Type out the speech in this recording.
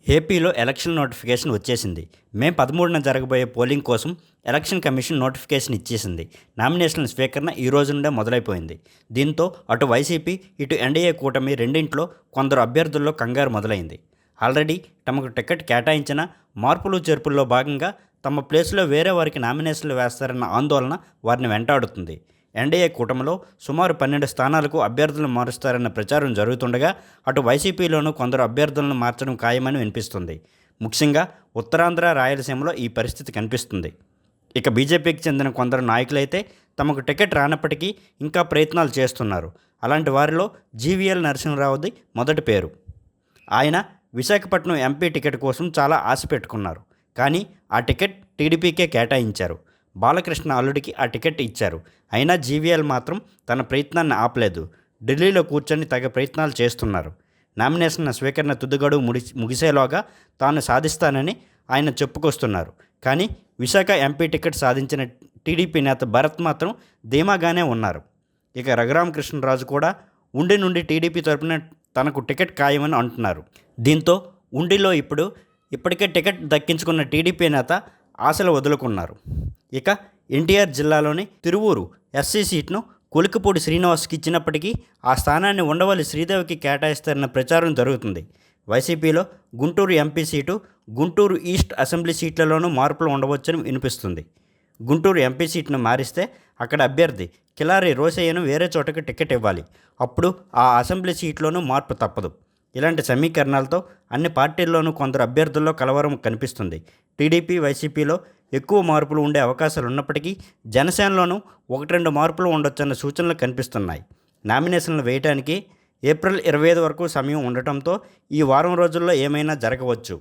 ఏపీలో election notification వచ్చేసింది. మే 13న జరగబోయే పోలింగ్ కోసం ఎలక్షన్ కమిషన్ నోటిఫికేషన్ ఇచ్చేసింది. నామినేషన్ల స్వీకరణ ఈ రోజు నుండే మొదలైపోయింది. దీంతో అటు వైసీపీ, ఇటు ఎన్డీఏ కూటమి రెండింట్లో కొందరు అభ్యర్థుల్లో కంగారు మొదలైంది. ఆల్రెడీ తమకు టికెట్ కేటాయించిన మార్పులు చేర్పుల్లో భాగంగా తమ ప్లేస్లో వేరే వారికి నామినేషన్లు వేస్తారన్న ఆందోళన వారిని వెంటాడుతుంది. ఎన్డీఏ కూటమిలో సుమారు 12 స్థానాలకు అభ్యర్థులను మారుస్తారన్న ప్రచారం జరుగుతుండగా అటు వైసీపీలోనూ కొందరు అభ్యర్థులను మార్చడం ఖాయమని వినిపిస్తుంది. ముఖ్యంగా ఉత్తరాంధ్ర, రాయలసీమలో ఈ పరిస్థితి కనిపిస్తుంది. ఇక బీజేపీకి చెందిన కొందరు నాయకులైతే తమకు టికెట్ రానప్పటికీ ఇంకా ప్రయత్నాలు చేస్తున్నారు. అలాంటి వారిలో జీవీఎల్ నరసింహరావుది మొదటి పేరు. ఆయన విశాఖపట్నం ఎంపీ టికెట్ కోసం చాలా ఆశ పెట్టుకున్నారు. కానీ ఆ టికెట్ టీడీపీకే కేటాయించారు. బాలకృష్ణ అల్లుడికి ఆ టికెట్ ఇచ్చారు. అయినా జీవీఎల్ మాత్రం తన ప్రయత్నాన్ని ఆపలేదు. ఢిల్లీలో కూర్చొని తగ ప్రయత్నాలు చేస్తున్నారు. నామినేషన్ల స్వీకరణ తుదిగడువు ముగిసేలోగా తాను సాధిస్తానని ఆయన చెప్పుకొస్తున్నారు. కానీ విశాఖ ఎంపీ టికెట్ సాధించిన టీడీపీ నేత భరత్ మాత్రం ధీమాగానే ఉన్నారు. ఇక రఘురామకృష్ణరాజు కూడా ఉండి నుండి టీడీపీ తరపున తనకు టికెట్ ఖాయమని అంటున్నారు. దీంతో ఉండిలో ఇప్పటికే టికెట్ దక్కించుకున్న టీడీపీ నేత ఆశలు వదులుకున్నారు. ఇక ఎన్టీఆర్ జిల్లాలోని తిరువూరు ఎస్సీ సీట్ను కొలికిపూడి శ్రీనివాస్కి ఇచ్చినప్పటికీ ఆ స్థానాన్ని ఉండవల్లి శ్రీదేవికి కేటాయిస్తారన్న ప్రచారం జరుగుతుంది. వైసీపీలో Guntur MP seat, Guntur east assembly సీట్లలోనూ మార్పులు ఉండవచ్చని వినిపిస్తుంది. గుంటూరు ఎంపీ సీట్ను మారిస్తే అక్కడ అభ్యర్థి కిలారి రోసయ్యను వేరే చోటకి టికెట్ ఇవ్వాలి. అప్పుడు ఆ అసెంబ్లీ సీట్లోనూ మార్పు తప్పదు. ఇలాంటి సమీకరణాలతో అన్ని పార్టీల్లోనూ కొందరు అభ్యర్థుల్లో కలవరం కనిపిస్తుంది. టీడీపీ, వైసీపీలో ఎక్కువ మార్పులు ఉండే అవకాశాలు ఉన్నప్పటికీ జనసేనలోనూ 1-2 మార్పులు ఉండొచ్చన్న సూచనలు కనిపిస్తున్నాయి. నామినేషన్లు వేయడానికి ఏప్రిల్ 25 వరకు సమయం ఉండటంతో ఈ వారం రోజుల్లో ఏమైనా జరగవచ్చు.